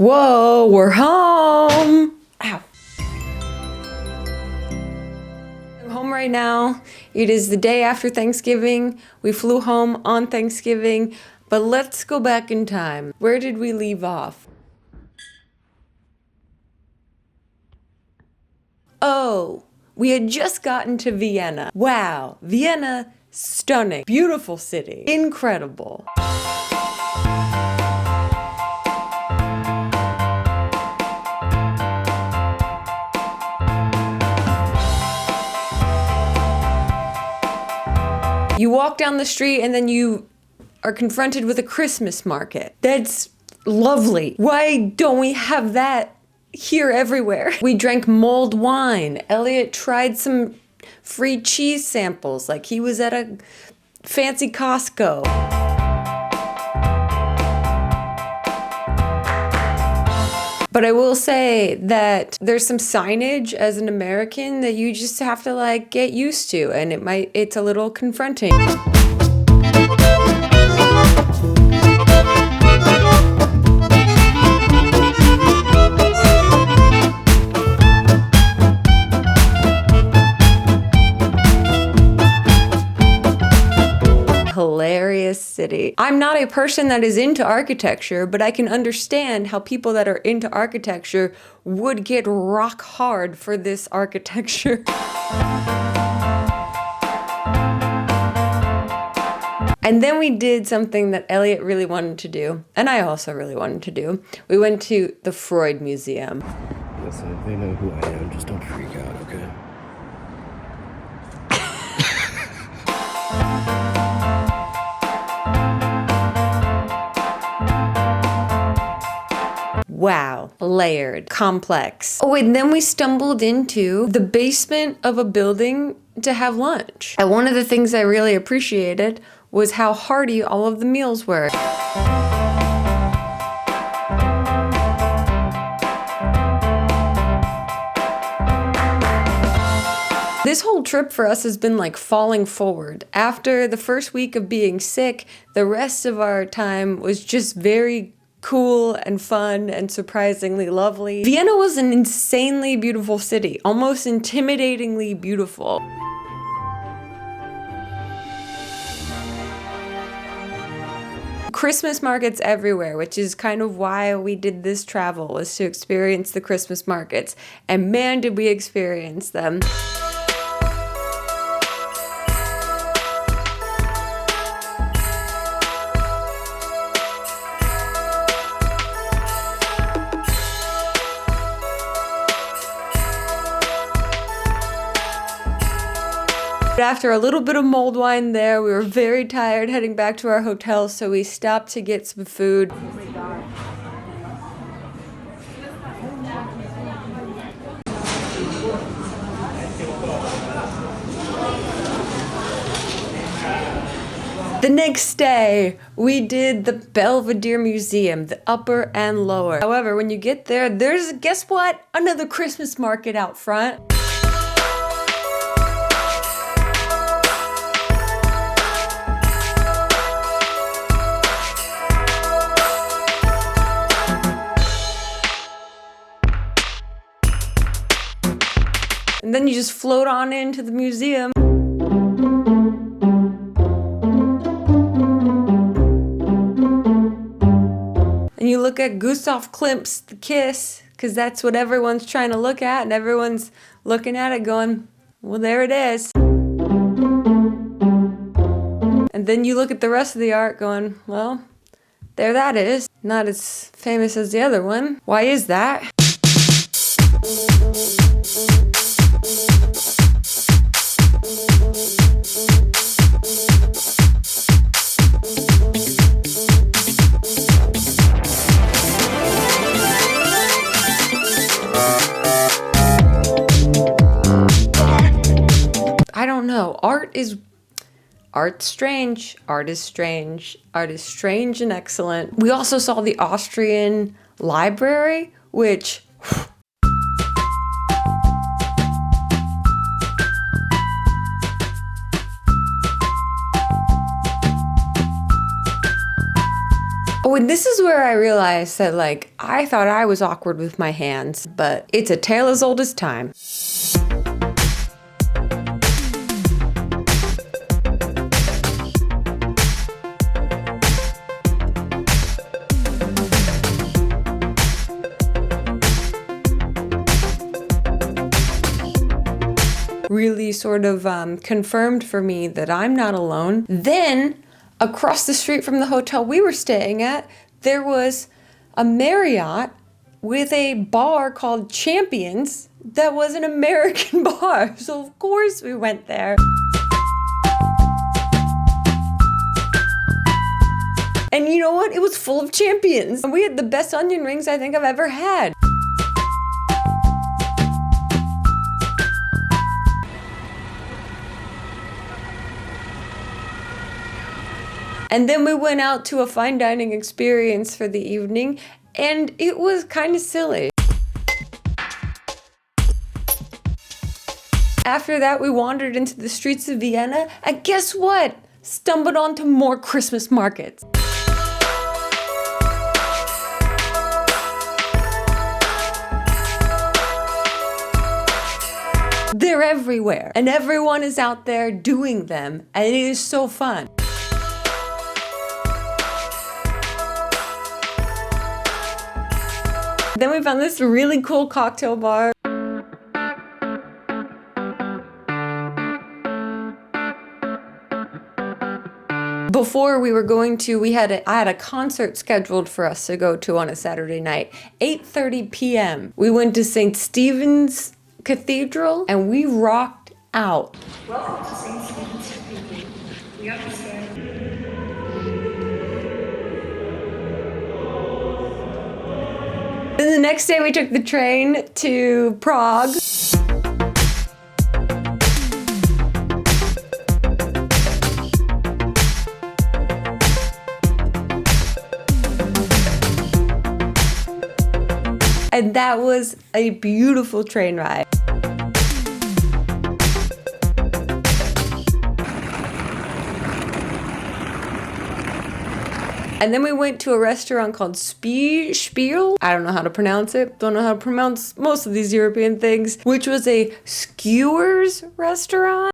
Whoa, we're home. Ow. I'm home right now. It is the day after Thanksgiving. We flew home on Thanksgiving, but let's go back in time. Where did we leave off? Oh, we had just gotten to Vienna. Wow, Vienna, stunning, beautiful city, incredible. You walk down the street and then you are confronted with a Christmas market. That's lovely. Why don't we have that here everywhere? We drank mulled wine. Elliot tried some free cheese samples like he was at a fancy Costco. But I will say that there's some signage as an American that you just have to like get used to, and it's a little confronting. Hilarious city. I'm not a person that is into architecture, but I can understand how people that are into architecture would get rock hard for this architecture. And then we did something that Elliot really wanted to do, and I also really wanted to do. We went to the Freud Museum. Listen, if they know who I am, just don't freak out, okay? Wow, layered, complex. Oh, and then we stumbled into the basement of a building to have lunch. And one of the things I really appreciated was how hearty all of the meals were. This whole trip for us has been like falling forward. After the first week of being sick, the rest of our time was just very cool and fun and surprisingly lovely. Vienna was an insanely beautiful city, almost intimidatingly beautiful. Christmas markets everywhere, which is kind of why we did this travel, was to experience the Christmas markets. And man, did we experience them. After a little bit of mulled wine there, we were very tired heading back to our hotel, so we stopped to get some food. The next day, we did the Belvedere Museum, the upper and lower. However, when you get there, there's, guess what? Another Christmas market out front. And then you just float on into the museum. And you look at Gustav Klimt's The Kiss, because that's what everyone's trying to look at, and everyone's looking at it going, well, there it is. And then you look at the rest of the art going, well, there that is. Not as famous as the other one. Why is that? I don't know. Art's strange. Art is strange. Art is strange and excellent. We also saw the Austrian library, which Oh, and this is where I realized that, like, I thought I was awkward with my hands, but it's a tale as old as time. Really sort of confirmed for me that I'm not alone. Then, across the street from the hotel we were staying at, there was a Marriott with a bar called Champions that was an American bar. So of course we went there. And you know what? It was full of champions. And we had the best onion rings I think I've ever had. And then we went out to a fine dining experience for the evening, and it was kind of silly. After that, we wandered into the streets of Vienna, and guess what? Stumbled onto more Christmas markets. They're everywhere, and everyone is out there doing them, and it is so fun. Then we found this really cool cocktail bar. Before we were going to, I had a concert scheduled for us to go to on a Saturday night, 8:30 p.m. We went to St. Stephen's Cathedral and we rocked out. Welcome to St. Stephen's Cathedral. We understand. Then the next day we took the train to Prague. And that was a beautiful train ride. And then we went to a restaurant called Spiel. I don't know how to pronounce it. Don't know how to pronounce most of these European things. Which was a skewers restaurant.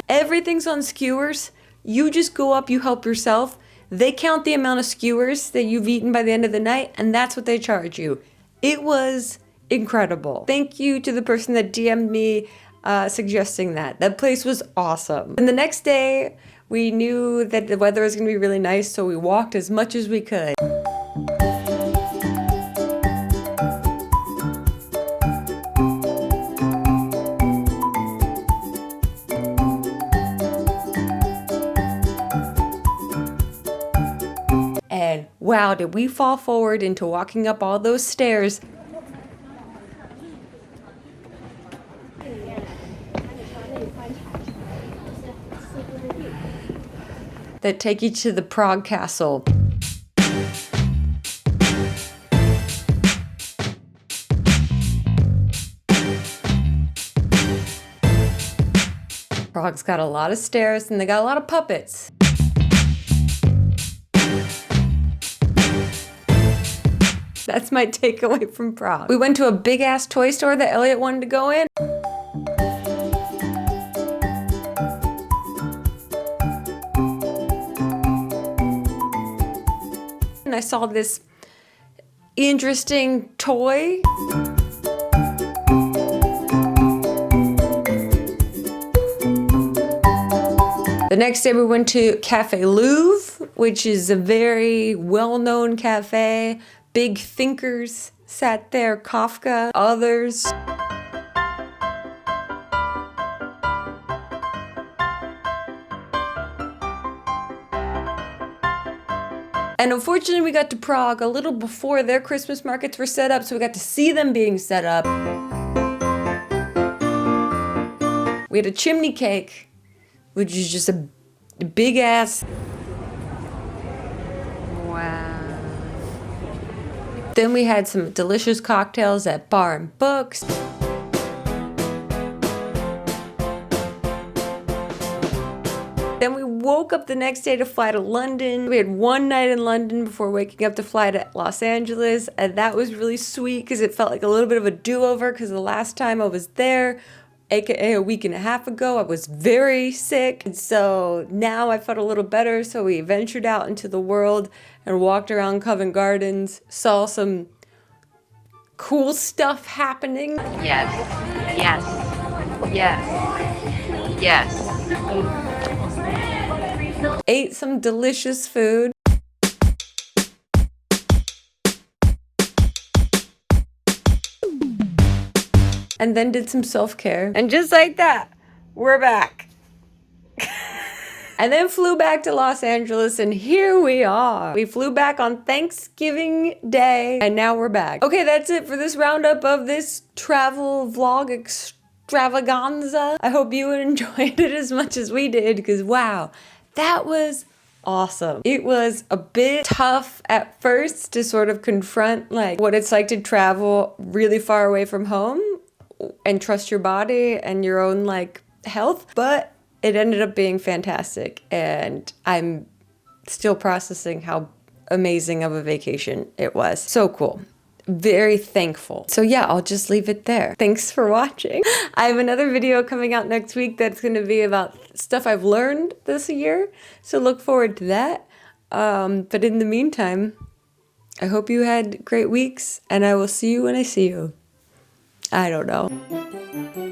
Everything's on skewers. You just go up, you help yourself. They count the amount of skewers that you've eaten by the end of the night, and that's what they charge you. It was incredible. Thank you to the person that DM'd me suggesting that. That place was awesome. And the next day, we knew that the weather was gonna be really nice, so we walked as much as we could. And wow, did we fall forward into walking up all those stairs. That take you to the Prague Castle. Prague's got a lot of stairs and they got a lot of puppets. That's my takeaway from Prague. We went to a big ass toy store that Elliot wanted to go in. And I saw this interesting toy. The next day we went to Cafe Louvre, which is a very well-known cafe. Big thinkers sat there, Kafka, others. And unfortunately, we got to Prague a little before their Christmas markets were set up, so we got to see them being set up. We had a chimney cake, which is just a big ass. Wow. Then we had some delicious cocktails at Bar and Books. woke up the next day to fly to London. We had one night in London before waking up to fly to Los Angeles, and that was really sweet because it felt like a little bit of a do-over because the last time I was there, aka a week and a half ago, I was very sick. And so now I felt a little better, so we ventured out into the world and walked around Covent Gardens, saw some cool stuff happening. Yes. Yes. Yes. Yes. Ate some delicious food. And then did some self-care. And just like that, we're back. And then flew back to Los Angeles, and here we are. We flew back on Thanksgiving Day, and now we're back. Okay, that's it for this roundup of this travel vlog extravaganza. I hope you enjoyed it as much as we did, because wow, that was awesome. It was a bit tough at first to sort of confront like what it's like to travel really far away from home and trust your body and your own like health, but it ended up being fantastic, and I'm still processing how amazing of a vacation it was. So cool. Very thankful. So yeah, I'll just leave it there. Thanks for watching. I have another video coming out next week that's going to be about stuff I've learned this year, so look forward to that. But in the meantime, I hope you had great weeks, and I will see you when I see you. I don't know.